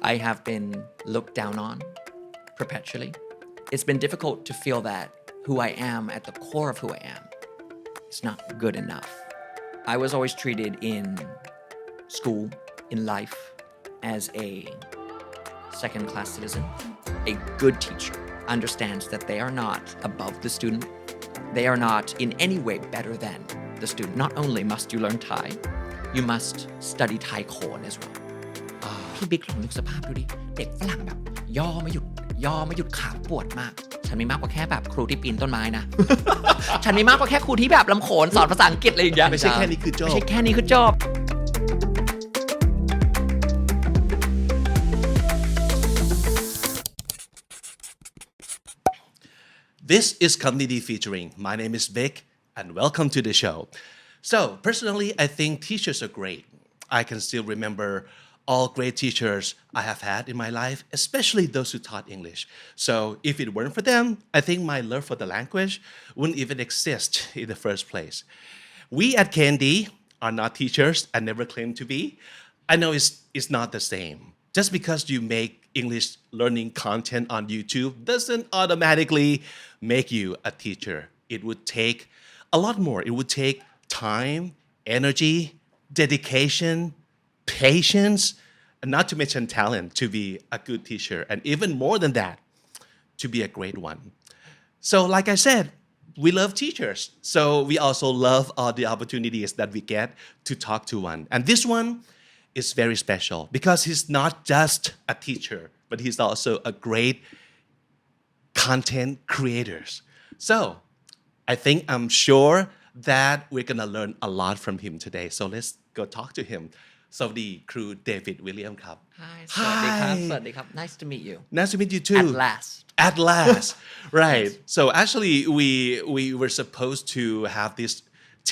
I have been looked down on perpetually. It's been difficult to feel that who I am at the core of who I am is not good enough. I was always treated in school, in life, as a second-class citizen. A good teacher understands that they are not above the student. They are not in any way better than the student. Not only must you learn Thai, you must study Thai core as well. พี่บิ๊กลองนึกสภาพดูดิเด็กฝรั่งแบบย่อไม่หยุดขาปวดมากฉันมีมากกว่าแค่แบบครูที่ปีนต้นไม้นะ ฉันมีมากกว่าแค่ครูที่แบบลำโขนสอนภาษาอังกฤษอะไรอย่างเงี้ยไม่ใช่แค่นี้คือจบ ไม่ใช่แค่นี้คือจบ This is Community Featuring. My name is Vic, and welcome to the show. So, personally, I think teachers are great. I can still remember all great teachers I have had in my life, especially those who taught English. So, if it weren't for them, I think my love for the language wouldn't even exist in the first place. We at Candy are not teachers and never claim to be. I know it's not the same. Just because you make English learning content on YouTube doesn't automatically make you a teacher. It would take a lot more. It would take time, energy, dedication, patience, and not to mention talent to be a good teacher. And even more than that, to be a great one. So like I said, we love teachers. So we also love all the opportunities that we get to talk to one. And this one is very special because he's not just a teacher, but he's also a great content creator. So I'm sure that we're gonna learn a lot from him today. So let's go talk to him. สวัสดีครูเดวิดวิลเลียมครับ Hi สวัสดีครับ สวัสดีครับ Nice to meet you Nice to meet you too At last At last Right So actually we were supposed to have this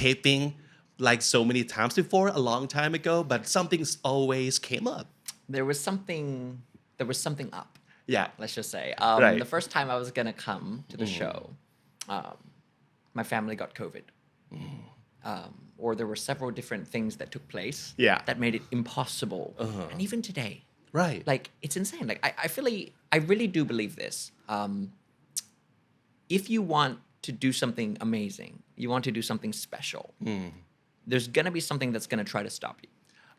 taping like so many times before a long time ago but something's always came up There was something up Yeah Let's just say Right. The first time I was gonna come to the show my family got COVID or there were several different things that took place Yeah. that made it impossible and even today Right like it's insane like I really do believe this if you want to do something amazing you want to do something special there's gonna be something that's gonna try to stop you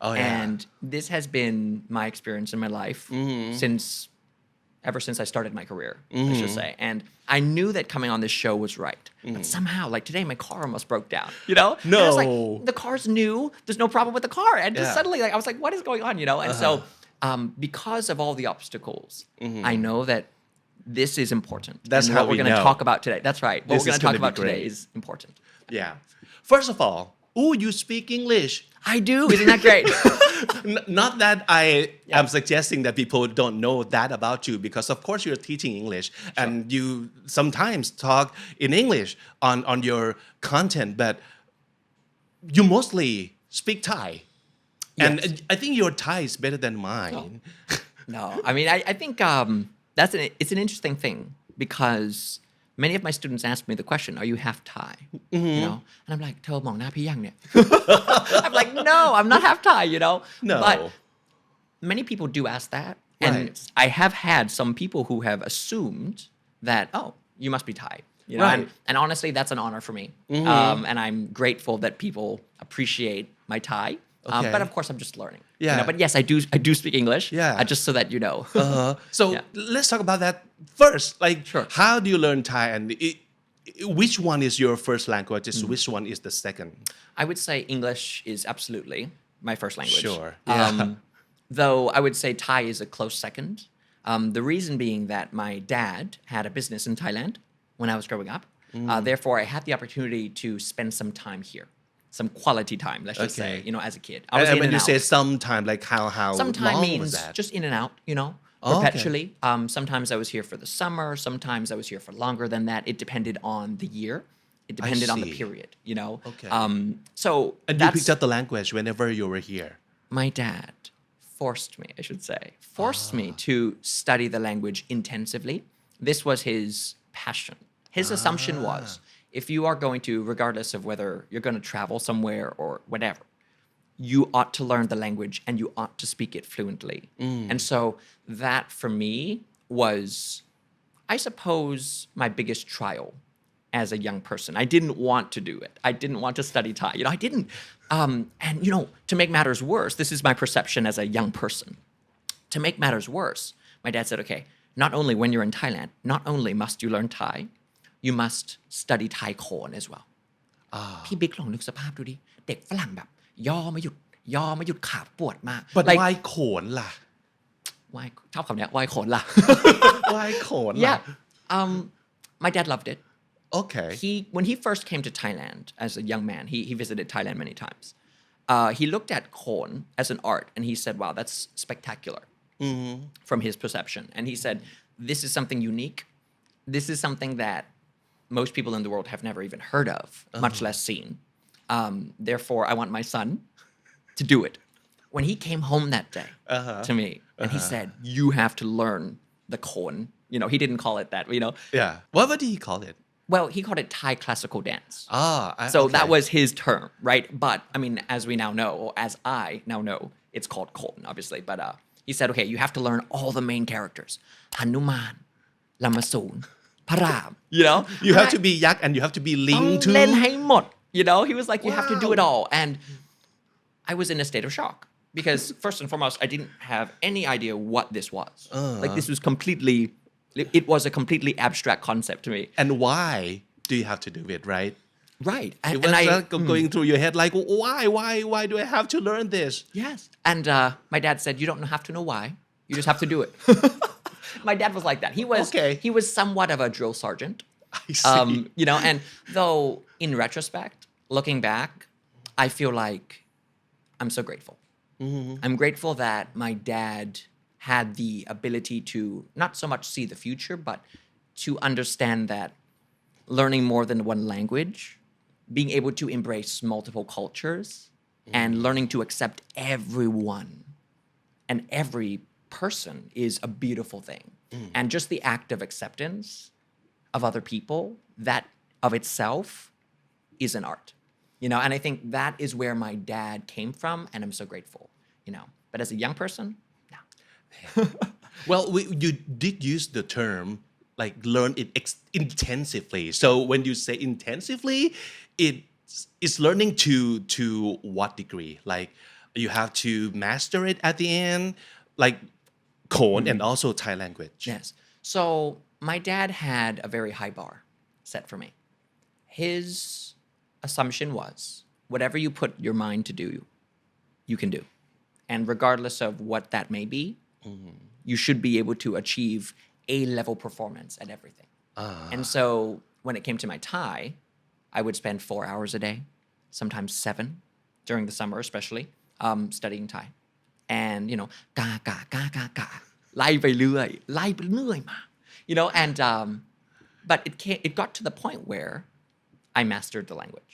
Oh yeah and this has been my experience in my life ever since I started my career, I should say. And I knew that coming on this show was right. But somehow, like today, my car almost broke down, you know? No. And I was like, the car's new. There's no problem with the car. And just suddenly, like, I was like, what is going on, you know? And so because of all the obstacles, I know that this is important. That's and how what we're we going to know. talk about today. That's right. What This we're going is to talk gonna be about today great. is important. Yeah First of all you speak English I do. Isn't that great? Not that I am suggesting that people don't know that about you because of course you're teaching English and you sometimes talk in English on your content but you mostly speak Thai and I think your Thai is better than mine No, I mean, I think it's an interesting thing because many of my students ask me the question, are you half Thai? You know? And I'm like, เธอมองหน้าพี่ยังเนี่ย I'm like, no, I'm not half Thai, you know? No But many people do ask that. And Right. I have had some people who have assumed that, oh, you must be Thai. You know? Right. And honestly, that's an honor for me. And I'm grateful that people appreciate my Thai. Okay. But of course, I'm just learning. Yeah. You know? But yes, I do speak English. Yeah. Just so that you know. So Yeah. let's talk about that first. Like, Sure. how do you learn Thai, and which one is your first language? Which one is the second? I would say English is absolutely my first language. Sure. Yeah. Though I would say Thai is a close second. The reason being that my dad had a business in Thailand when I was growing up. Therefore, I had the opportunity to spend some time here. Some quality time, let's just say, you know, as a kid. I was And in when and you out. say sometime, like how Sometime long means was that? just in and out, you know, Oh, okay. perpetually. Sometimes I was here for the summer. Sometimes I was here for longer than that. It depended on the year. It depended on the see. period, you know. Okay. So And you that's picked up the language whenever you were here. my dad forced me, I should say, forced me to study the language intensively. This was his passion. His assumption was if you are going to, regardless of whether you're going to travel somewhere or whatever, you ought to learn the language and you ought to speak it fluently. And so that for me was, I suppose, my biggest trial as a young person. I didn't want to do it. I didn't want to study Thai. I didn't. And, to make matters worse, this is my perception as a young person. To make matters worse, my dad said, okay, not only when you're in Thailand, not only must you learn Thai, you must study Thai Khon as well. พี่บิ๊กลองนึกสภาพดูดิเด็กฝรั่งแบบย่อไม่หยุดขาปวดมาก but why โขนล่ะ why ชอบคำเนี้ย why โขนล่ะ why โขนล่ะ yeah my dad loved it okay when he first came to Thailand as a young man he visited Thailand many times he looked at Khon as an art and he said wow that's spectacular from his perception and he said this is something unique this is something that most people in the world have never even heard of much less seen therefore I want my son to do it when he came home that day to me and he said you have to learn the Khon he didn't call it that yeah what did he call it well he called it Thai classical dance so okay. that was his term right but I mean as we now know or as I now know it's called Khon obviously but he said okay you have to learn all the main characters Hanuman Lamasoon พระราม you have to be yak and you have to be ling ต้อง too เล่นให้หมดhe was like you have to do it all and I was in a state of shock because first and foremost I didn't have any idea what this was like this was it was a completely abstract concept to me and why do you have to do it right right it was going through your head like why do I have to learn this yes and my dad said you don't have to know why you just have to do it my dad was like that he was somewhat of a drill sergeant I see and though in retrospect looking back I feel like I'm so grateful I'm grateful that my dad had the ability to not so much see the future but to understand that learning more than one language being able to embrace multiple cultures and learning to accept everyone and every person is a beautiful thing and just the act of acceptance of other people that of itself is an art and I think that is where my dad came from and I'm so grateful but as a young person no well you did use the term like learn it intensively so when you say intensively it's learning to what degree like you have to master it at the end like Khon and also Thai language yes so my dad had a very high bar set for me his assumption was whatever you put your mind to do you can do and regardless of what that may be you should be able to achieve A-level performance at everything and so when it came to my Thai I would spend 4 hours a day sometimes 7 during the summer especially studying Thai and กาไล่ไปเรื่อยมาand but it got to the point where I mastered the language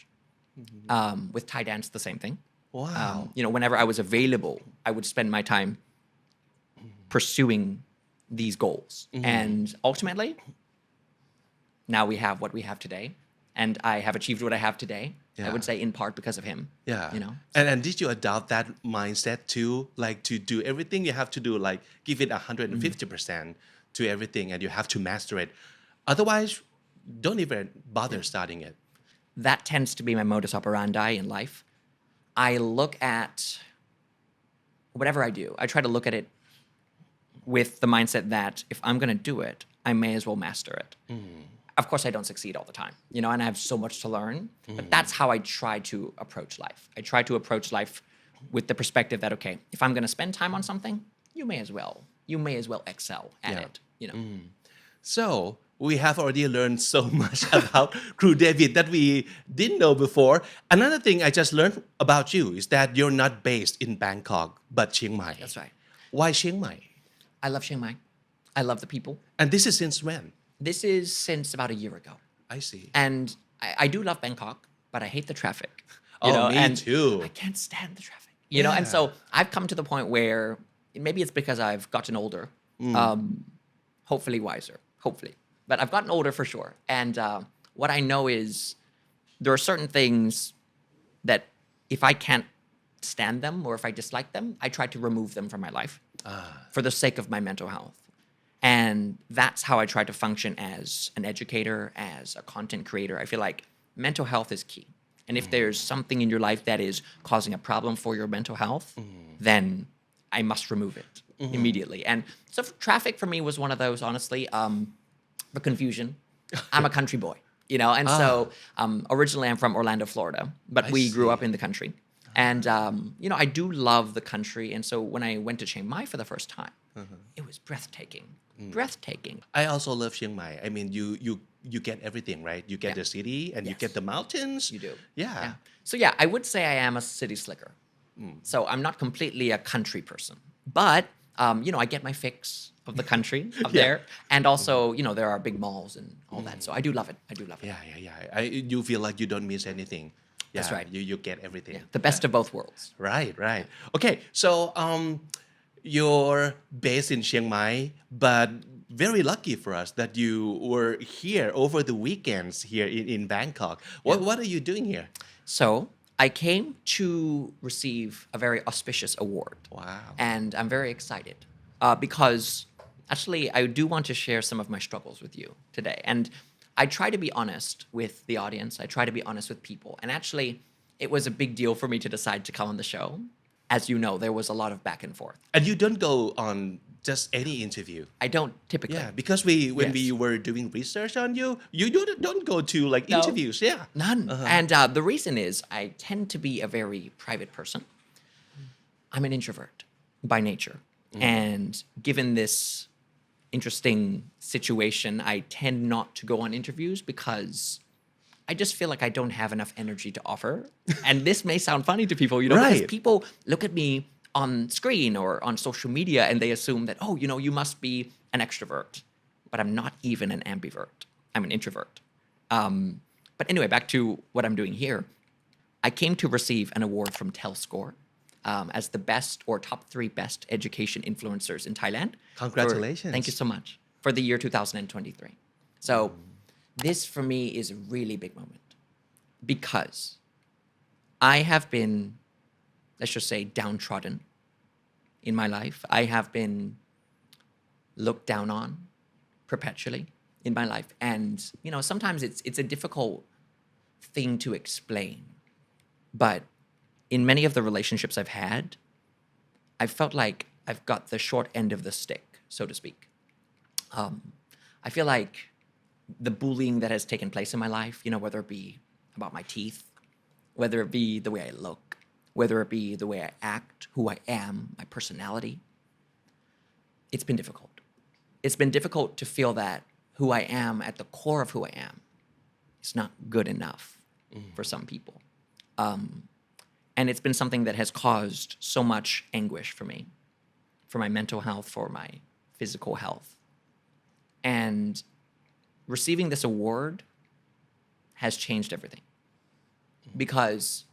with Thai dance the same thing wow whenever I was available I would spend my time pursuing these goals and ultimately now we have what we have today and I have achieved what I have today I would say in part because of him and did you adopt that mindset too like to do everything you have to do like give it 150% to everything and you have to master it otherwise don't even bother starting it that tends to be my modus operandi in life I look at whatever I do I try to look at it with the mindset that if I'm going to do it I may as well master it of course I don't succeed all the time and I have so much to learn but that's how I try to approach life I try to approach life with the perspective that okay if I'm going to spend time on something you may as well excel at it so we have already learned so much about Kru David that we didn't know before another thing I just learned about you is that you're not based in Bangkok but Chiang Mai that's right why Chiang Mai I love Chiang Mai I love the people and this is since when this is since about a year ago I see and I do love Bangkok but I hate the traffic me too I can't stand the traffic and so I've come to the point where maybe it's because I've gotten older hopefully wiser hopefully but I've gotten older for sure and what I know is there are certain things that if I can't stand them or if I dislike them, I try to remove them from my life for the sake of my mental health. And that's how I try to function as an educator, as a content creator. I feel like mental health is key. And if there's something in your life that is causing a problem for your mental health, then I must remove it immediately. And so traffic for me was one of those, honestly, the confusion. I'm a country boy, and so originally I'm from Orlando, Florida, but we grew up in the country. And, I do love the country. And so when I went to Chiang Mai for the first time, it was breathtaking. Breathtaking. I also love Chiang Mai. I mean, you get everything, right? You get the city and you get the mountains. You do. Yeah. So yeah, I would say I am a city slicker. So I'm not completely a country person, but I get my fix of the country up there, and also there are big malls and all that. So I do love it. Yeah. You feel like you don't miss anything. That's right. You get everything. The best of both worlds. Right. Okay, so you're based in Chiang Mai, but very lucky for us that you were here over the weekends here in Bangkok. What are you doing here? So I came to receive a very auspicious award. Wow. And I'm very excited because actually I do want to share some of my struggles with you today. And I try to be honest with the audience. I try to be honest with people. And actually, it was a big deal for me to decide to come on the show. As you know, there was a lot of back and forth. And you don't go on just any interview. I don't typically. Yeah, because when we were doing research on you, you don't go to interviews. Yeah. None. And the reason is I tend to be a very private person. I'm an introvert by nature. And given this interesting situation, I tend not to go on interviews because I just feel like I don't have enough energy to offer. And this may sound funny to people, because people look at me on screen or on social media and they assume that, you must be an extrovert. But I'm not even an ambivert. I'm an introvert. But anyway, back to what I'm doing here. I came to receive an award from TelScore as the best or top 3 best education influencers in Thailand. Congratulations. Thank you so much. For the year 2023. So this for me is a really big moment because I have been, let's just say, downtrodden in my life. I have been looked down on perpetually in my life. And, sometimes it's a difficult thing to explain. But in many of the relationships I've had, I felt like I've got the short end of the stick, so to speak. I feel like the bullying that has taken place in my life, whether it be about my teeth, whether it be the way I look, whether it be the way I act, who I am, my personality, it's been difficult. It's been difficult to feel that who I am at the core of who I am is not good enough for some people. And it's been something that has caused so much anguish for me, for my mental health, for my physical health. And receiving this award has changed everything because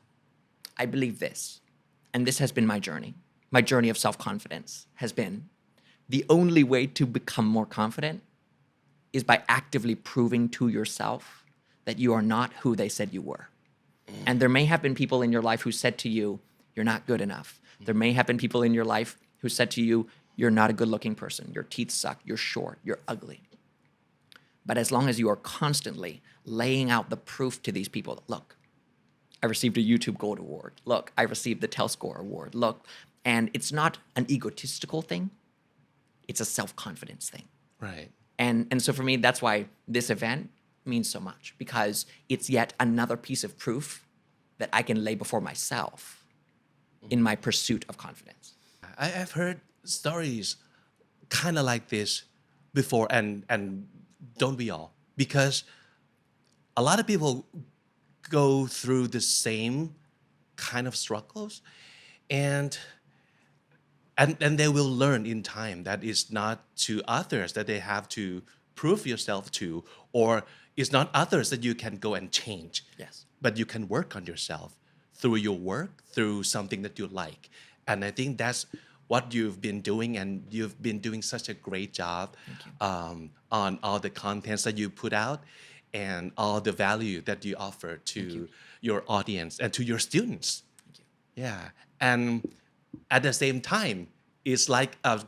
I believe this, and this has been my journey of self-confidence has been the only way to become more confident is by actively proving to yourself that you are not who they said you were. And there may have been people in your life who said to you, you're not good enough. There may have been people in your life who said to you, you're not a good-looking person. Your teeth suck. You're short. You're ugly. But as long as you are constantly laying out the proof to these people that, look, I received a YouTube Gold Award. Look, I received the TelScore Award. Look, and it's not an egotistical thing. It's a self-confidence thing. Right. And so for me, that's why this event means so much because it's yet another piece of proof that I can lay before myself in my pursuit of confidence. I've heard stories kind of like this before, and don't we all? Because a lot of people go through the same kind of struggles, and they will learn in time that it's not to others that they have to prove yourself to, or it's not others that you can go and change. Yes. But you can work on yourself through your work, through something that you like. And I think that's what you've been doing, and you've been doing such a great job on all the contents that you put out and all the value that you offer to your audience and to your students. Yeah, and at the same time, it's like a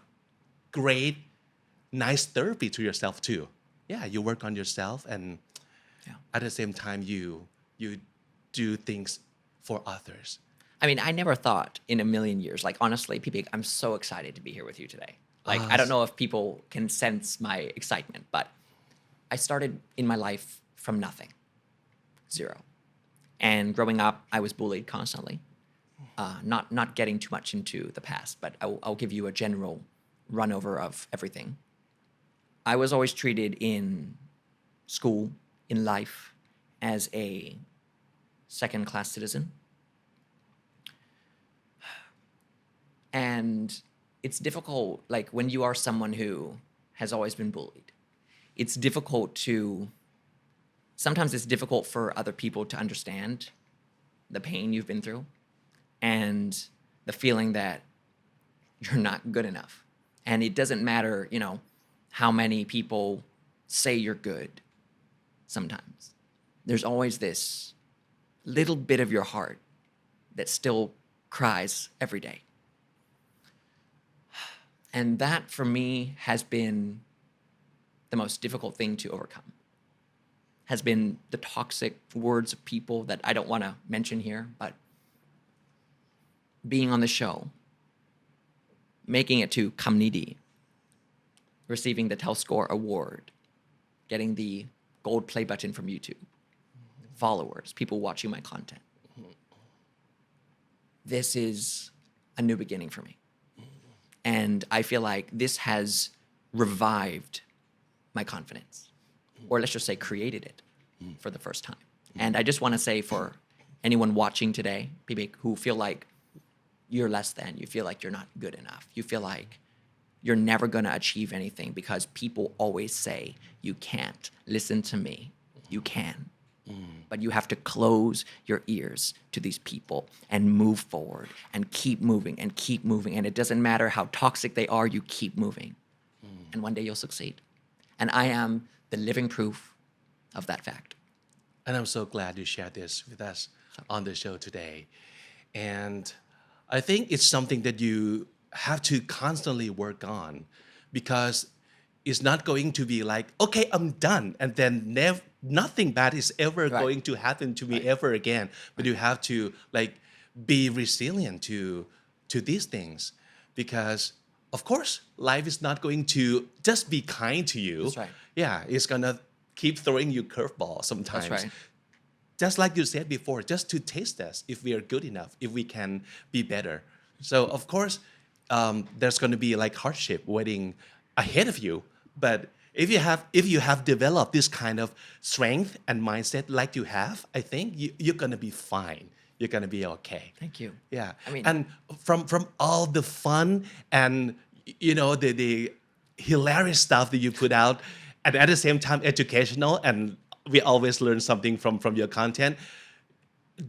great, nice therapy to yourself too. Yeah, you work on yourself, and at the same time, you do things for others. I mean, I never thought in a million years, like honestly, Pipik, I'm so excited to be here with you today. Like, I don't know if people can sense my excitement, but I started in my life from nothing, zero. And growing up, I was bullied constantly. Not getting too much into the past, but I'll give you a general run over of everything. I was always treated in school, in life, as a second-class citizen. And it's difficult, like when you are someone who has always been bullied, it's difficult sometimes it's difficult for other people to understand the pain you've been through and the feeling that you're not good enough. And it doesn't matter, how many people say you're good sometimes. There's always this little bit of your heart that still cries every day. And that for me has been the most difficult thing to overcome. Has been the toxic words of people that I don't want to mention here, but being on the show, making it to Kamnidi, receiving the Telscore Award, getting the gold play button from YouTube, followers, people watching my content. This is a new beginning for me. And I feel like this has revived my confidence, or let's just say created it for the first time. And I just want to say for anyone watching today, Pibik, who feel like you're less than, you feel like you're not good enough, you feel like you're never going to achieve anything because people always say, you can't. Listen to me. You can. But you have to close your ears to these people and move forward and keep moving and keep moving. And it doesn't matter how toxic they are, you keep moving. And one day you'll succeed. And I am the living proof of that fact. And I'm so glad you shared this with us on the show today. And I think it's something that you have to constantly work on because it's not going to be like, okay, I'm done. And then nothing bad is ever going to happen to me ever again. But you have to be resilient to these things because of course, life is not going to just be kind to you. That's right. Yeah, it's going to keep throwing you curveballs sometimes. That's right. Just like you said before, just to taste us if we are good enough, if we can be better. So of course, there's going to be hardship waiting ahead of you. But if you have developed this kind of strength and mindset like you have, I think you're going to be fine. You're going to be okay. Thank you. Yeah. I mean, and from all the fun and the hilarious stuff that you put out, and at the same time educational, and we always learn something from your content.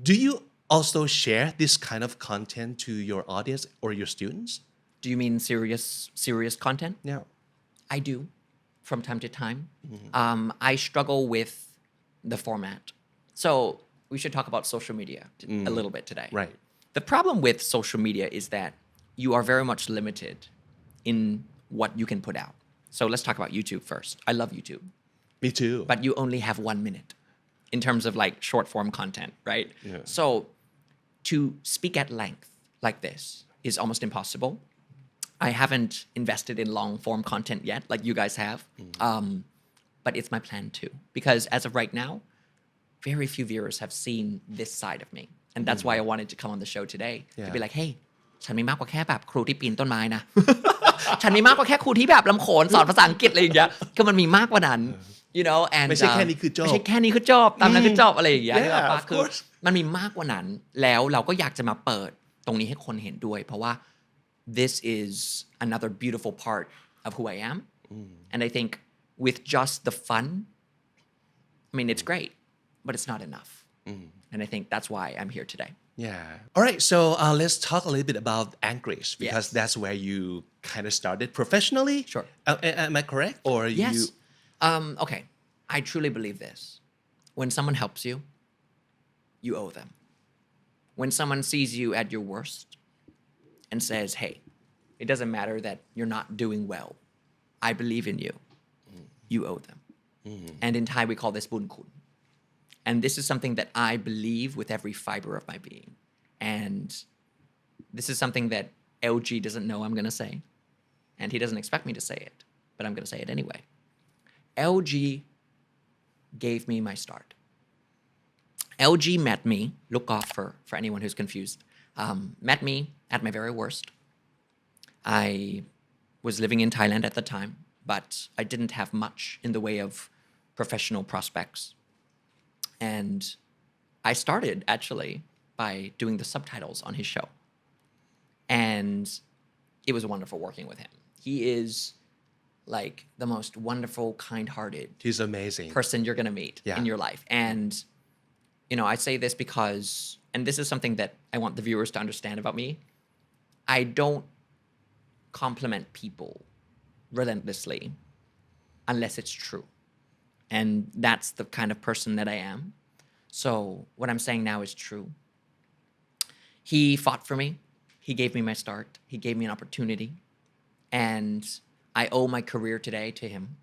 Do you also share this kind of content to your audience or your students? Do you mean serious content? Yeah. I do, from time to time. I struggle with the format. So we should talk about social media a little bit today. Right. The problem with social media is that you are very much limited in what you can put out. So let's talk about YouTube first. I love YouTube. Me too. But you only have 1 minute in terms of short form content, right? Yeah. So to speak at length like this is almost impossible. I haven't invested in long form content yet, like you guys have. But it's my plan too. Because as of right now, very few viewers have seen this side of me. And that's why I wanted to come on the show today. To be like, hey, ฉันมีมากกว่าแค่แบบครูที่ปีนต้นไม้นะ ฉันมีมากกว่าแค่ครูที่แบบลำโขนสอนภาษาอังกฤษอะไรอย่างเงี้ยคือมันมีมากกว่านั้น and ไม่ใช่แค่นี้คือจบ ไม่ใช่แค่นี้คือจบตามนั้นคือจบอะไรอย่างเงี้ย Yeah, of คือ course. มันมีมากกว่านั้นแล้วเราก็อยากจะมาเปิดตรงนี้ให้คนเห็นด้วยเพราะว่า this is another beautiful part of who I am and I think with just the fun I mean it's great but it's not enough and I think that's why I'm here today. Yeah. All right. So let's talk a little bit about Angkriz because that's where you kind of started professionally. Sure. Am I correct? Or Yes. you? Okay. I truly believe this. When someone helps you, you owe them. when someone sees you at your worst and says, hey, it doesn't matter that you're not doing well. I believe in you. You owe them. And in Thai, we call this bun kun. And this is something that I believe with every fiber of my being. And this is something that LG doesn't know I'm going to say. And he doesn't expect me to say it, but I'm going to say it anyway. LG gave me my start. LG met me, look off for anyone who's confused, met me at my very worst. I was living in Thailand at the time, but I didn't have much in the way of professional prospects. And I started actually by doing the subtitles on his show. And it was wonderful working with him. He is like the most wonderful, kind-hearted He's amazing. person you're going to meet in your life. And, you know, I say this because, and this is something that I want the viewers to understand about me, I don't compliment people relentlessly unless it's true. And that's the kind of person that I am. So what I'm saying now is true. He fought for me. He gave me my start. He gave me an opportunity. And I owe my career today to him.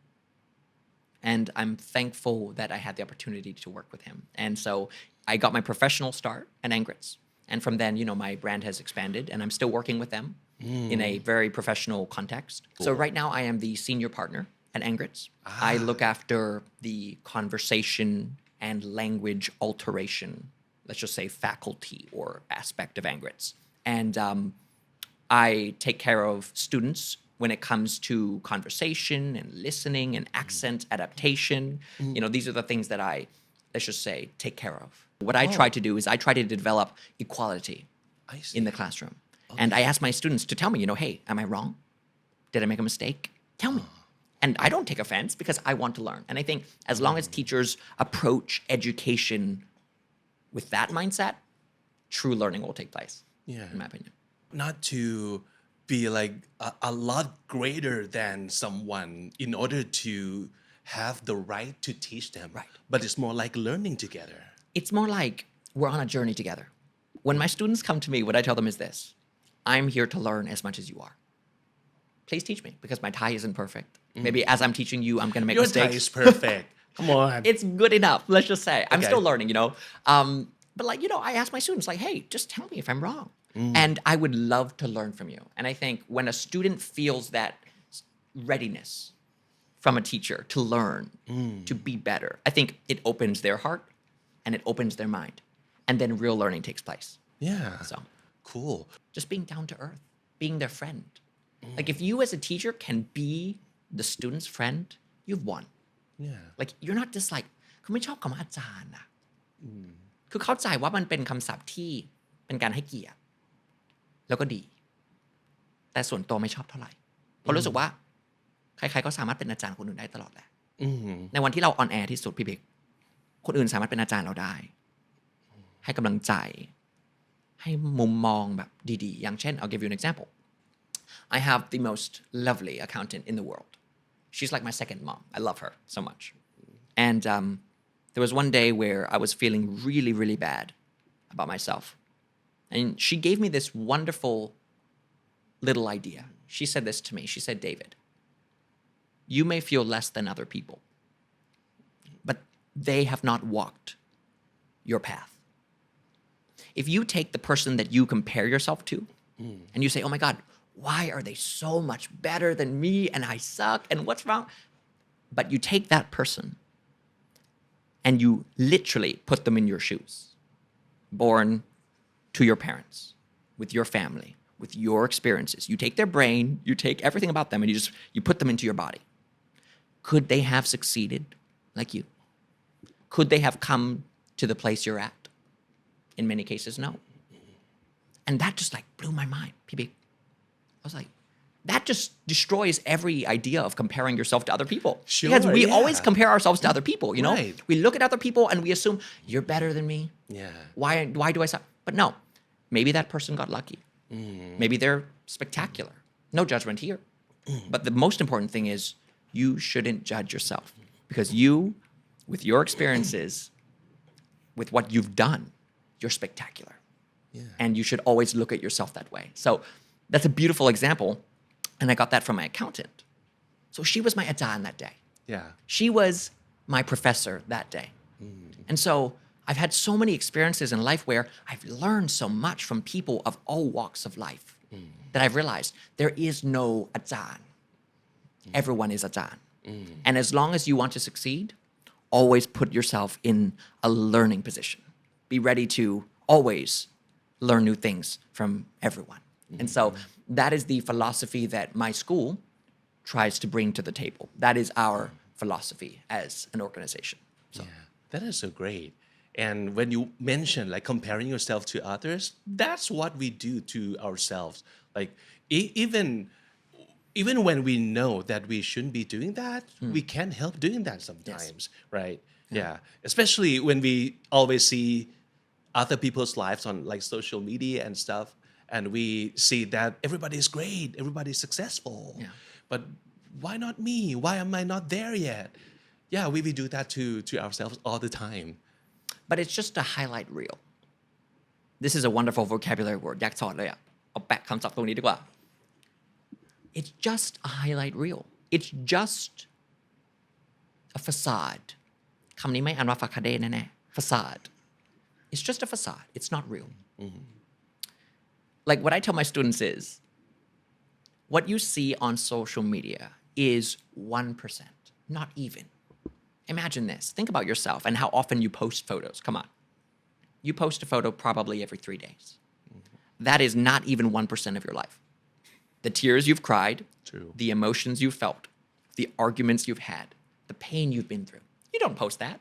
And I'm thankful that I had the opportunity to work with him. And so I got my professional start at Angkriz. And from then, you know, my brand has expanded and I'm still working with them in a very professional context. Cool. So right now I am the senior partner at Angkriz. I look after the conversation and language alteration, let's just say faculty or aspect of Angkriz. And I take care of students when it comes to conversation and listening and accent adaptation. You know, these are the things that I, let's just say, take care of. What I try to do is I try to develop equality in the classroom. And I ask my students to tell me, you know, hey, am I wrong? Did I make a mistake? Tell me. And I don't take offense because I want to learn. And I think as long as teachers approach education with that mindset, true learning will take place, in my opinion. Not to be like a lot greater than someone in order to have the right to teach them. Right. But it's more like learning together. It's more like we're on a journey together. When my students come to me, what I tell them is this: I'm here to learn as much as you are. Please teach me, because my Thai isn't perfect. Maybe as I'm teaching you, I'm going to make mistakes. Your Thai is perfect. Come on. It's good enough, let's just say. I'm still learning, you know. But like, you know, I ask my students like, hey, just tell me if I'm wrong. And I would love to learn from you. And I think when a student feels that readiness from a teacher to learn, to be better, I think it opens their heart and it opens their mind. And then real learning takes place. Yeah. So Cool. just being down to earth, being their friend. Like if you as a teacher can be the student's friend, you've won. Yeah. Like you're not just like คือไม่ชอบคำว่าอาจารย์นะคือเข้าใจว่ามันเป็นคำศัพท์ที่เป็นการให้เกียรติแล้วก็ดี แต่ส่วนตัวไม่ชอบเท่าไหร่เพราะรู้สึกว่าใครๆก็สามารถเป็นอาจารย์คนอื่นได้ตลอดแหละในวันที่เราออนแอร์ที่สุดพี่เบกคนอื่นสามารถเป็นอาจารย์เราได้ให้กำลังใจให้มุมมองแบบดีๆอย่างเช่น I'll give you an example. I have the most lovely accountant in the world. She's like my second mom. I love her so much. And there was one day where I was feeling really, really bad about myself. And she gave me this wonderful little idea. She said this to me. She said, David, you may feel less than other people, but they have not walked your path. If you take the person that you compare yourself to and you say, oh my God, why are they so much better than me and I suck and what's wrong? But you take that person and you literally put them in your shoes, born to your parents, with your family, with your experiences. You take their brain, you take everything about them and you put them into your body. Could they have succeeded like you? Could they have come to the place you're at? In many cases, no. And that just like blew my mind, PB. I was like, that just destroys every idea of comparing yourself to other people. Sure, because we always compare ourselves to other people, you know? Right. We look at other people and we assume, you're better than me. Yeah. Why do I suck? But no, maybe that person got lucky. Maybe they're spectacular. No judgment here. But the most important thing is you shouldn't judge yourself because you, with your experiences, with what you've done, you're spectacular. and you should always look at yourself that way. So that's a beautiful example, and I got that from my accountant. So she was my ajahn that day. Yeah. She was my professor that day. And so I've had so many experiences in life where I've learned so much from people of all walks of life that I've realized there is no ajahn. Everyone is ajahn. And as long as you want to succeed, always put yourself in a learning position. Be ready to always learn new things from everyone. And so that is the philosophy that my school tries to bring to the table. That is our philosophy as an organization. So. Yeah, that is so great. And when you mention like comparing yourself to others, that's what we do to ourselves. Like even when we know that we shouldn't be doing that, we can't help doing that sometimes, right? Yeah. Especially when we always see other people's lives on like social media and stuff, and we see that everybody is great, everybody's successful. Yeah. But why not me? Why am I not there yet? Yeah, we do that to ourselves all the time. But it's just a highlight reel. This is a wonderful vocabulary word. อยากสอนเลยอะเอาแปะคำศัพท์ตรงนี้ดีกว่า It's just a highlight reel. It's just a facade. คำนี้ไม่อ่านว่า facade แน่ๆ facade. It's just a facade. It's not real. Like what I tell my students is, what you see on social media is 1%, not even. Imagine this. Think about yourself and how often you post photos. Come on. You post a photo probably every 3 days. That is not even 1% of your life. The tears you've cried, True. the emotions you've felt, the arguments you've had, the pain you've been through. You don't post that.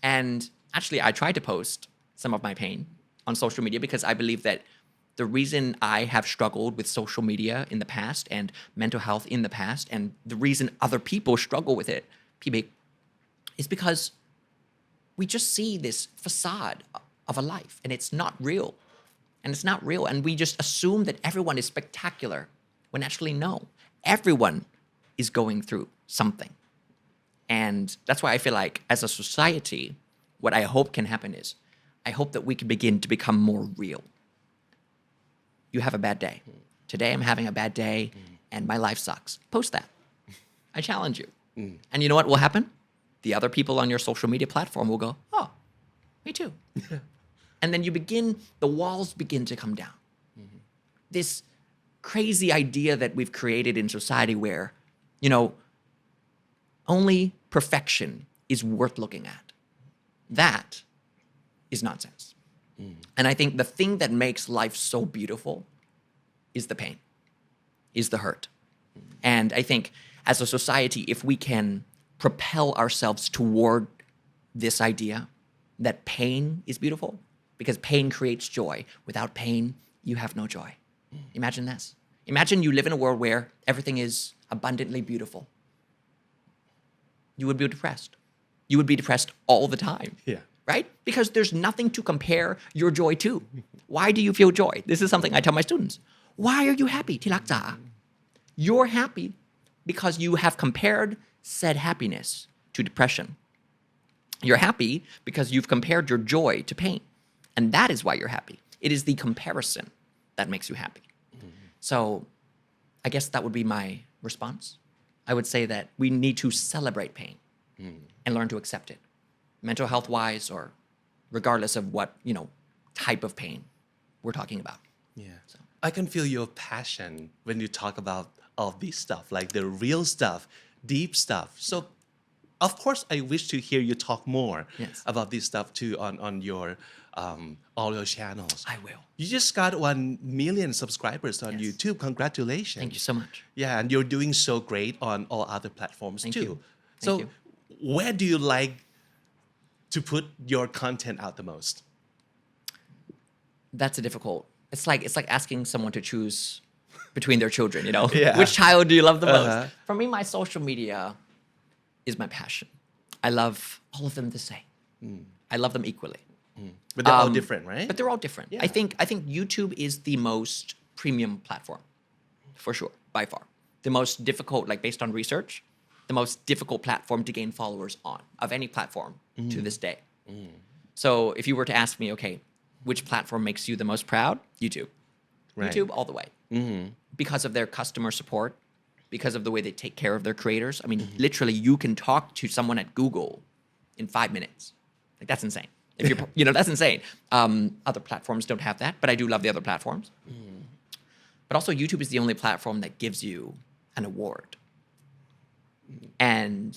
And actually, I try to post some of my pain on social media because I believe that the reason I have struggled with social media in the past and mental health in the past, and the reason other people struggle with it, P-Big, is because we just see this facade of a life, and it's not real. And it's not real. And we just assume that everyone is spectacular, when actually, no. Everyone is going through something. And that's why I feel like, as a society, what I hope can happen is, I hope that we can begin to become more real. You have a bad day. Today I'm having a bad day, and my life sucks. Post that. I challenge you. And you know what will happen? The other people on your social media platform will go, oh, me too. And then the walls begin to come down. This crazy idea that we've created in society where, only perfection is worth looking at. That is nonsense. And I think the thing that makes life so beautiful is the pain, is the hurt. And I think as a society, if we can propel ourselves toward this idea that pain is beautiful, because pain creates joy. Without pain, you have no joy. Imagine this. Imagine you live in a world where everything is abundantly beautiful. You would be depressed. You would be depressed all the time. Yeah. Right? Because there's nothing to compare your joy to. Why do you feel joy? This is something I tell my students. Why are you happy, Tilak Ja? You're happy because you have compared said happiness to depression. You're happy because you've compared your joy to pain. And that is why you're happy. It is the comparison that makes you happy. So I guess that would be my response. I would say that we need to celebrate pain and learn to accept it. Mental health wise, or regardless of what, type of pain we're talking about. Yeah. So. I can feel your passion when you talk about all this stuff, like the real stuff, deep stuff. So of course, I wish to hear you talk more about this stuff too on your all your channels. I will. You just got 1 million subscribers on YouTube. Congratulations. Thank you so much. Yeah, and you're doing so great on all other platforms Thank too. You. So Thank you. Where do you like to put your content out the most? That's a difficult. It's like asking someone to choose between their children, Yeah. Which child do you love the most? For me, my social media is my passion. I love all of them the same. I love them equally. But they're all different, right? But they're all different. Yeah. I think YouTube is the most premium platform, for sure, by far. The most difficult, like based on research, the most difficult platform to gain followers on of any platform to this day. So if you were to ask me, okay, which platform makes you the most proud? YouTube. Right. YouTube all the way. Because of their customer support, because of the way they take care of their creators. I mean, literally, you can talk to someone at Google in 5 minutes. Like, that's insane. If you're, that's insane. Other platforms don't have that, but I do love the other platforms. But also, YouTube is the only platform that gives you an award. And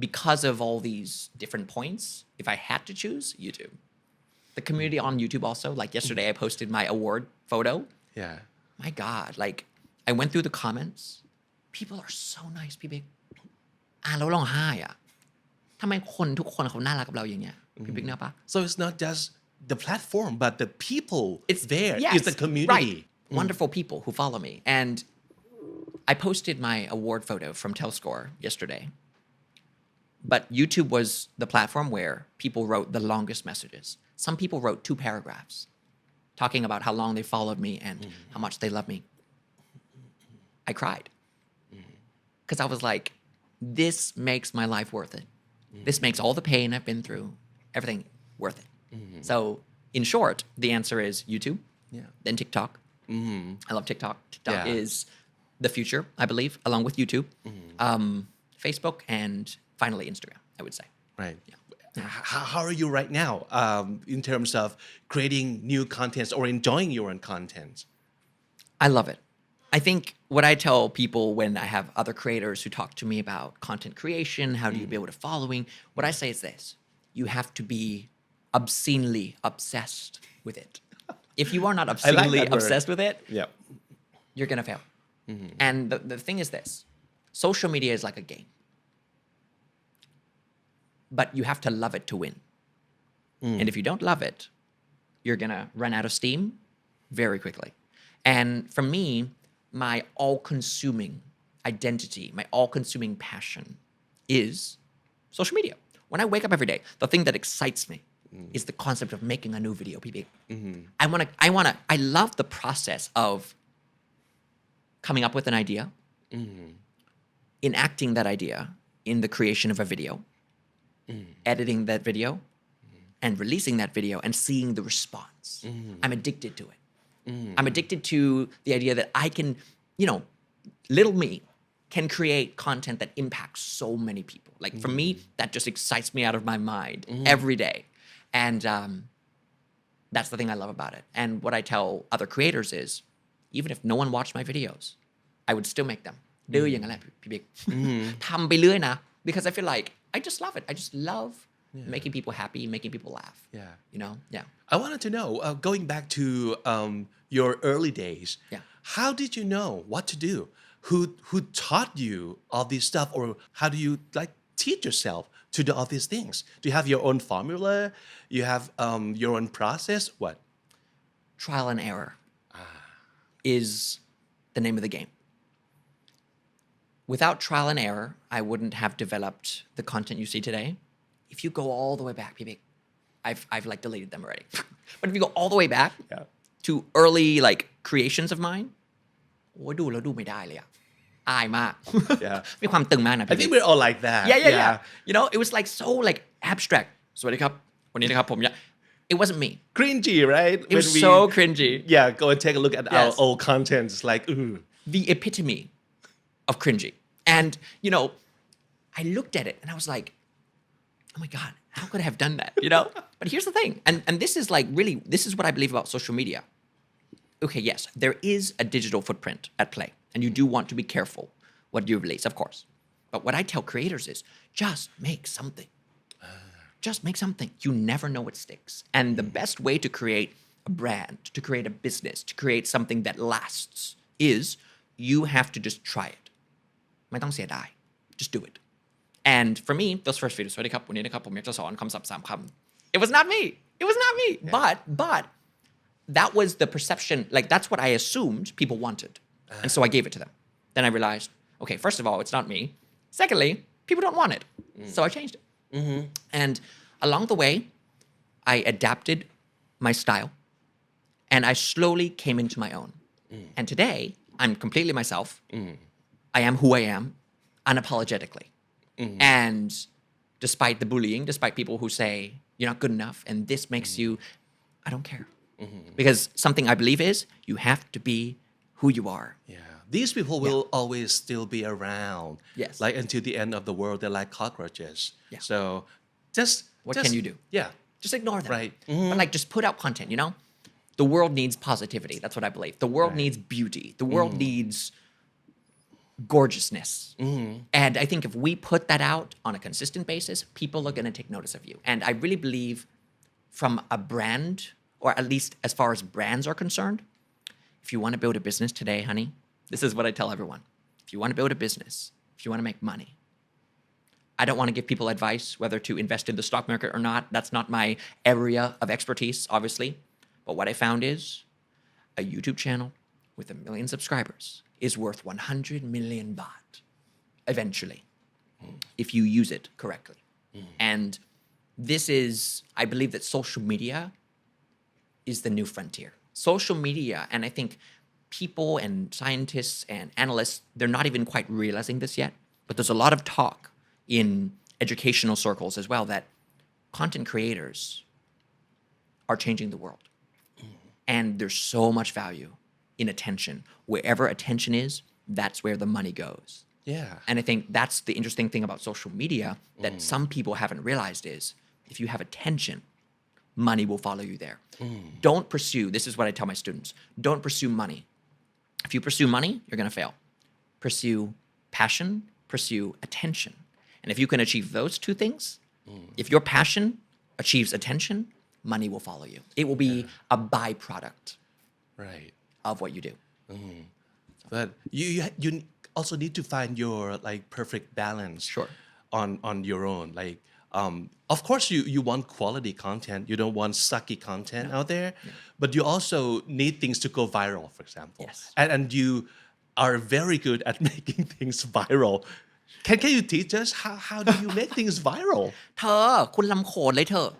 because of all these different points, if I had to choose, YouTube. The community on YouTube also, like yesterday I posted my award photo. Yeah. My God, like I went through the comments. People are so nice,พี่บิ๊กอ่านแล้วร้องไห้อ่ะทำไมคนทุกคนเขาน่ารักกับเราอย่างเงี้ยพี่บิ๊กนะปะ So it's not just the platform, but the people It's there. yes, It's the community. Right. Wonderful people who follow me. And I posted my award photo from Telscore yesterday. But YouTube was the platform where people wrote the longest messages. Some people wrote 2 paragraphs talking about how long they followed me and how much they love me. I cried. Because I was like, this makes my life worth it. This makes all the pain I've been through, everything worth it. So, in short, the answer is YouTube, then TikTok. I love TikTok. TikTok is the future, I believe, along with YouTube. Facebook, and finally Instagram, I would say. Right. How are you right now in terms of creating new contents or enjoying your own content? I love it. I think what I tell people when I have other creators who talk to me about content creation, how do you build a following? What I say is this: you have to be obscenely obsessed with it. If you are not obscenely obsessed with it, you're gonna fail. And the thing is this: social media is like a game, but you have to love it to win. And if you don't love it, you're gonna run out of steam very quickly. And for me, my all-consuming identity, my all-consuming passion is social media. When I wake up every day, the thing that excites me is the concept of making a new video, PB. I love the process of coming up with an idea, enacting that idea in the creation of a video, editing that video, and releasing that video and seeing the response. I'm addicted to it. I'm addicted to the idea that I can, little me can create content that impacts so many people. Like for me, that just excites me out of my mind every day. And that's the thing I love about it. And what I tell other creators is, even if no one watched my videos, I would still make them. ดื้ออย่างนั้นแหละพี่บิ๊กทำไปเรื่อยนะ because I feel like I just love it. I just love making people happy, making people laugh. I wanted to know, going back to your early days, how did you know what to do? Who taught you all this stuff, or how do you teach yourself to do all these things? Do you have your own formula? You have your own process? What? Trial and error is the name of the game. Without trial and error, I wouldn't have developed the content you see today. If you go all the way back, I've deleted them already. But if you go all the way back to early creations of mine, โอ้ยดูแล้วดูไม่ได้เลยอะอายมาก มีความตึงมากนะ I think we're all like that. Yeah. It was so abstract. สวัสดีครับวันนี้นะครับผม It wasn't me. Cringy, right? It was so cringy. Yeah, go and take a look at our old content. It's like, ooh. The epitome of cringy. And, I looked at it and I was like, oh my God, how could I have done that? But here's the thing. And this is this is what I believe about social media. Okay, yes, there is a digital footprint at play. And you do want to be careful what you release, of course. But what I tell creators is just make something. Just make something. You never know what sticks. And the best way to create a brand, to create a business, to create something that lasts is you have to just try it. ไม่ต้องเสียดาย just do it. And for me, those first videos, สวัสดีครับวันนี้นะครับผมอยากจะสอนคำศัพท์3 คำ It was not me. But that was the perception, that's what I assumed people wanted. And so I gave it to them. Then I realized, okay, first of all, it's not me. Secondly, people don't want it. So I changed it. And along the way, I adapted my style and I slowly came into my own. And today, I'm completely myself. I am who I am unapologetically. And despite the bullying, despite people who say you're not good enough and this makes you, I don't care. Because something I believe is you have to be who you are. Yeah. These people will always still be around. Yes. Like until the end of the world, they're like cockroaches. Yeah. So What can you do? Yeah. Just ignore them. Right. But like just put out content, The world needs positivity. That's what I believe. The world needs beauty. The world needs gorgeousness. And I think if we put that out on a consistent basis, people are going to take notice of you. And I really believe from a brand, or at least as far as brands are concerned, if you want to build a business today, honey, this is what I tell everyone. If you want to build a business, if you want to make money, I don't want to give people advice whether to invest in the stock market or not. That's not my area of expertise, obviously. But what I found is a YouTube channel with 1 million subscribers is worth 100 million baht eventually if you use it correctly. And this is, I believe that social media is the new frontier. Social media, and I think people and scientists and analysts, they're not even quite realizing this yet, but there's a lot of talk in educational circles as well that content creators are changing the world. And there's so much value in attention. Wherever attention is, that's where the money goes. Yeah. And I think that's the interesting thing about social media that some people haven't realized is if you have attention, money will follow you there. Don't pursue, this is what I tell my students, don't pursue money. If you pursue money, you're going to fail. Pursue passion, pursue attention. And if you can achieve those two things, if your passion achieves attention, money will follow you. It will be a byproduct Right. of what you do. But you also need to find your like perfect balance. Sure. On your own. Like, of course you want quality content. You don't want sucky content out there, but you also need things to go viral, for example. Yes. And you are very good at making things viral. Can you teach us how do you make things viral? เธอคุณลำโขนเลยเถอะ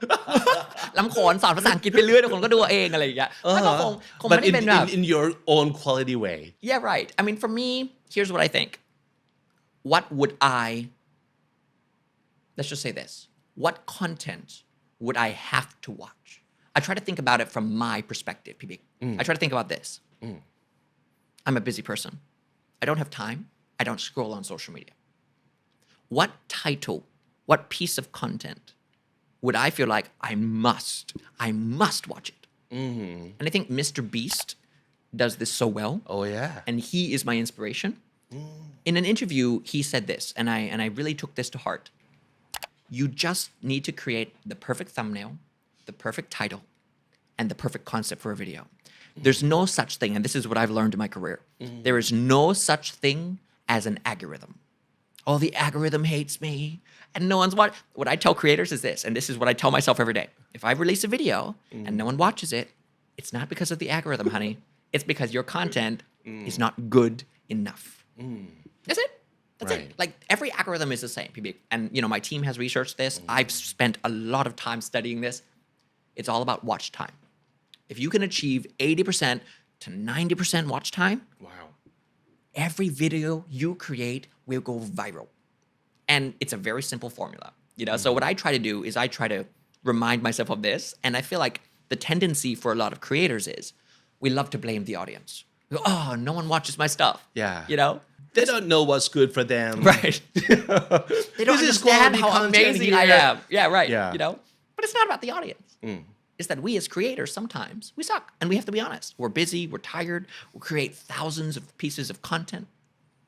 ลำโขนสอนภาษาอังกฤษไปเรื่อยเดี๋ยวคนก็ดูเอาเองอะไรอย่างเงี้ยมันก็คงไม่ But ได้เป็นแบบ in your own quality way. Yeah, right. I mean, for me, here's what I think. What would let's just say this. What content would I have to watch? I try to think about it from my perspective, PB. I try to think about this. I'm a busy person. I don't have time. I don't scroll on social media. What title, what piece of content would I feel like I must watch it? And I think Mr. Beast does this so well. Oh yeah. And he is my inspiration. In an interview, he said this, and I really took this to heart. You just need to create the perfect thumbnail, the perfect title, and the perfect concept for a video. There's no such thing, and this is what I've learned in my career. There is no such thing as an algorithm. Oh, the algorithm hates me, and no one's watching. What I tell creators is this, and this is what I tell myself every day. If I release a video and no one watches it, it's not because of the algorithm, honey. It's because your content is not good enough. That's it. That's Right. it. Like every algorithm is the same, PB. And my team has researched this. I've spent a lot of time studying this. It's all about watch time. If you can achieve 80% to 90% watch time, Wow. every video you create will go viral. And it's a very simple formula. So what I try to do is I try to remind myself of this. And I feel like the tendency for a lot of creators is we love to blame the audience. We go, oh, no one watches my stuff. Yeah. They don't know what's good for them. Right. They don't understand how amazing I am. Yeah, right. Yeah. But it's not about the audience. It's that we as creators, sometimes we suck. And we have to be honest. We're busy. We're tired. We create thousands of pieces of content.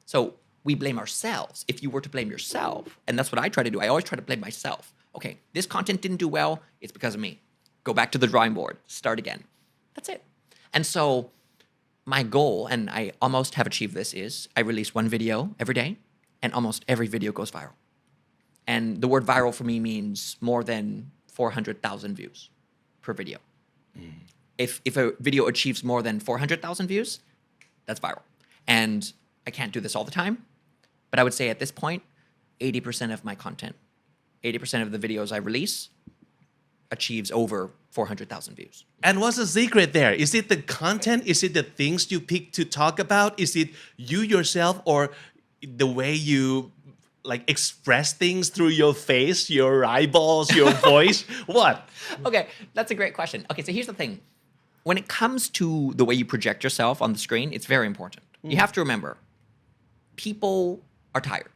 So we blame ourselves. If you were to blame yourself, and that's what I try to do. I always try to blame myself. Okay, this content didn't do well. It's because of me. Go back to the drawing board. Start again. That's it. And so my goal, and I almost have achieved this, is I release one video every day, and almost every video goes viral. And the word viral for me means more than 400,000 views per video. If a video achieves more than 400,000 views, that's viral. And I can't do this all the time, but I would say at this point, 80% of my content, 80% of the videos I release achieves over 400,000 views. And what's the secret there? Is it the content? Is it the things you pick to talk about? Is it you yourself or the way you like express things through your face, your eyeballs, your voice? What? Okay, that's a great question. Okay, so here's the thing. When it comes to the way you project yourself on the screen, it's very important. You have to remember, people are tired.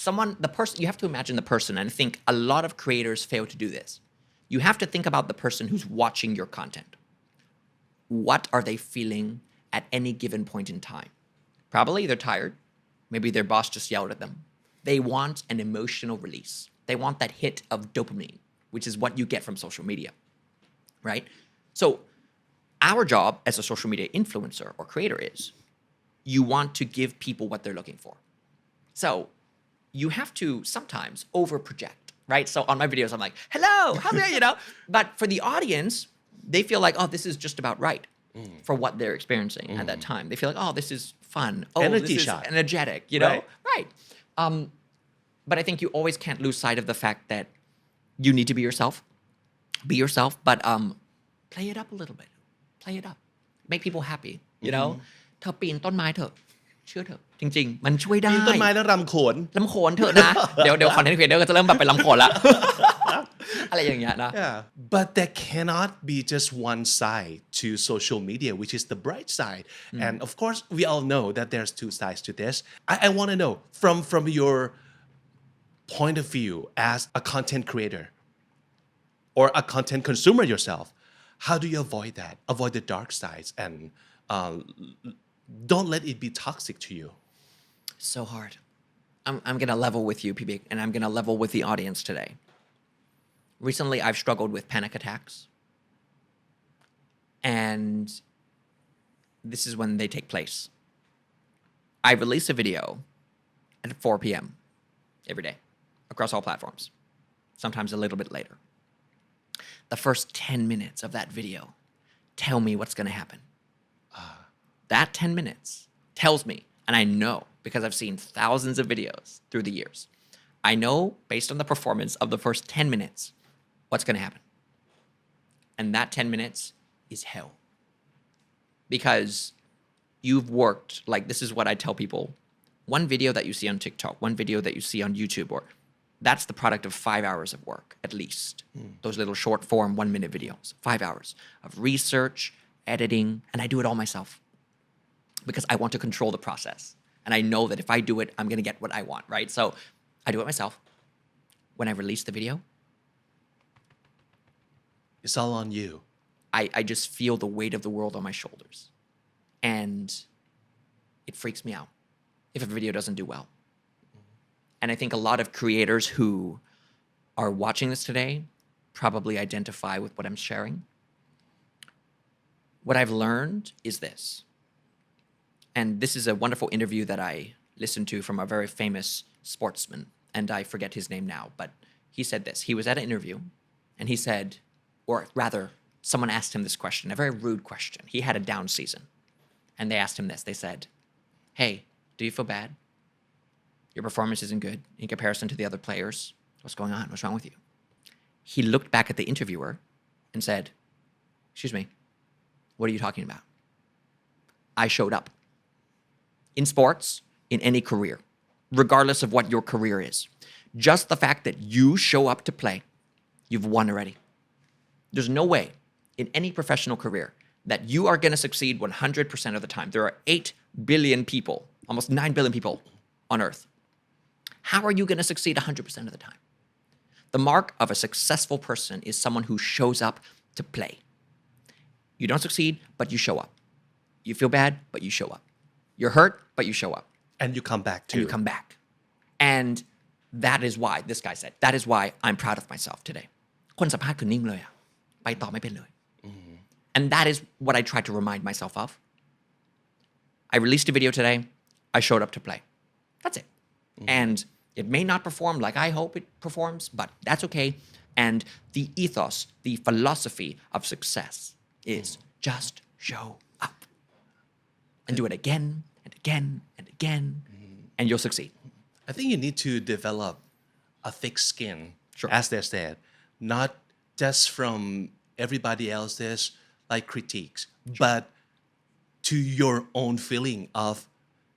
You have to imagine the person, and I think a lot of creators fail to do this. You have to think about the person who's watching your content. What are they feeling at any given point in time? Probably they're tired. Maybe their boss just yelled at them. They want an emotional release. They want that hit of dopamine, which is what you get from social media, right? So our job as a social media influencer or creator is you want to give people what they're looking for. So you have to sometimes over project, right? So on my videos, I'm like, hello, how are you, But for the audience, they feel like, oh, this is just about right for what they're experiencing at that time. They feel like, oh, this is fun. Oh, Energy this shot. is energetic, Right. But I think you always can't lose sight of the fact that you need to be yourself, but play it up a little bit. Play it up. Make people happy, เธอปีนต้นไม้เถอะเชื่อเถอะจริงๆมันช่วยได้ ปีนต้นไม้แล้วรำโขน ลำโขนเถอะนะ เดี๋ยวคอนเทนต์ครีเอเตอร์ก็จะเริ่มแบบไปลำโขนละ อะไรอย่างเงี้ยนะ Yeah, but there cannot be just one side to social media, which is the bright side. And of course, we all know that there's two sides to this. I want to know from your point of view as a content creator or a content consumer yourself, how do you avoid that? Avoid the dark sides and don't let it be toxic to you. So hard. I'm gonna level with you, PB, and I'm gonna level with the audience today. Recently, I've struggled with panic attacks. And this is when they take place. I release a video at 4 p.m. every day across all platforms, sometimes a little bit later. The first 10 minutes of that video tell me what's going to happen. That 10 minutes tells me, and I know because I've seen thousands of videos through the years, I know based on the performance of the first 10 minutes what's going to happen. And that 10 minutes is hell. Because you've worked, like this is what I tell people, one video that you see on TikTok, one video that you see on YouTube, or that's the product of 5 hours of work, at least. Those little short form 1 minute videos, 5 hours of research, editing, and I do it all myself because I want to control the process. And I know that if I do it, I'm going to get what I want, right? So I do it myself. When I release the video, it's all on you. I just feel the weight of the world on my shoulders. And it freaks me out if a video doesn't do well. And I think a lot of creators who are watching this today probably identify with what I'm sharing. What I've learned is this. And this is a wonderful interview that I listened to from a very famous sportsman. And I forget his name now, but he said this. He was at an interview and he said, or rather, someone asked him this question, a very rude question. He had a down season. And they asked him this. They said, hey, do you feel bad? Your performance isn't good in comparison to the other players. What's going on? What's wrong with you? He looked back at the interviewer and said, excuse me, what are you talking about? I showed up. In sports, in any career, regardless of what your career is, just the fact that you show up to play, you've won already. There's no way in any professional career that you are going to succeed 100% of the time. There are 8 billion people, almost 9 billion people on Earth. How are you going to succeed 100% of the time? The mark of a successful person is someone who shows up to play. You don't succeed, but you show up. You feel bad, but you show up. You're hurt, but you show up. And you come back too. And you come back. And that is why, this guy said, that is why I'm proud of myself today. คนสัมภาษณ์คือนิ่งเลยอะไปต่อไม่เป็นเลย And that is what I try to remind myself of. I released a video today. I showed up to play. That's it. And it may not perform like I hope it performs, but that's okay. And the ethos, the philosophy of success is just show up. And do it again and again and again, and you'll succeed. I think you need to develop a thick skin, Sure. as they said, not just from everybody else's like critiques, but to your own feeling of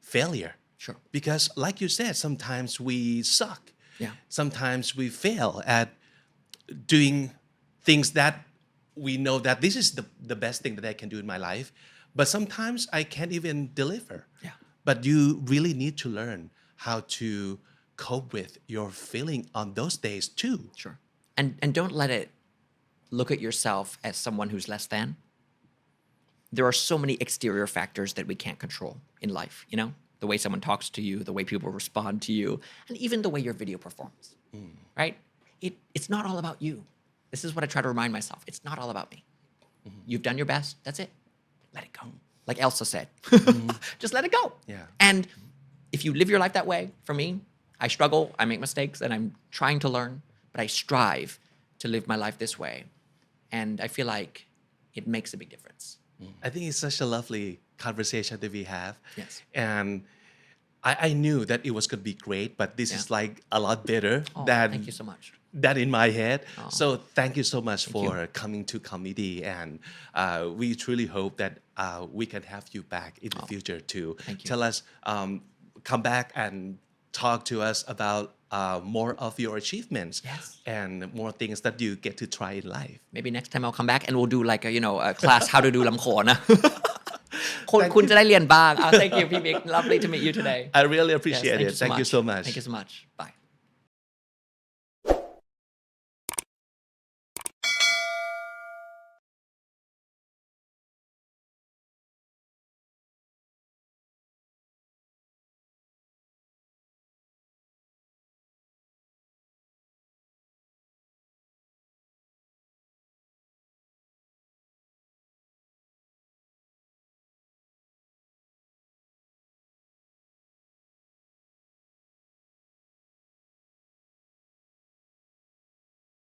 failure. Sure. Because like you said, sometimes we suck. Yeah. Sometimes we fail at doing things that we know that this is the best thing that I can do in my life. But sometimes I can't even deliver. Yeah. But you really need to learn how to cope with your feeling on those days too. Sure. And don't let it look at yourself as someone who's less than. There are so many exterior factors that we can't control in life, you know? The way someone talks to you, the way people respond to you, and even the way your video performs, right? It's not all about you. This is what I try to remind myself. It's not all about me. You've done your best. That's it. Let it go. Like Elsa said, just let it go. Yeah. And if you live your life that way, for me, I struggle, I make mistakes, and I'm trying to learn, but I strive to live my life this way. And I feel like it makes a big difference. I think it's such a lovely conversation that we have. Yes. And I knew that it was going to be great, but this is like a lot better Thank you so much. than in my head. So thank you so much for you. coming to comedy. And we truly hope that we can have you back in the future to Thank you. tell us, come back and talk to us about more of your achievements and more things that you get to try in life. Maybe next time I'll come back and we'll do like a class how to do ลำโขนนะ คุณจะได้เรียนบ้าง Thank you พี่บิ๊ก Lovely to meet you today. I really appreciate it. Thank you so much. Thank you so much. Bye.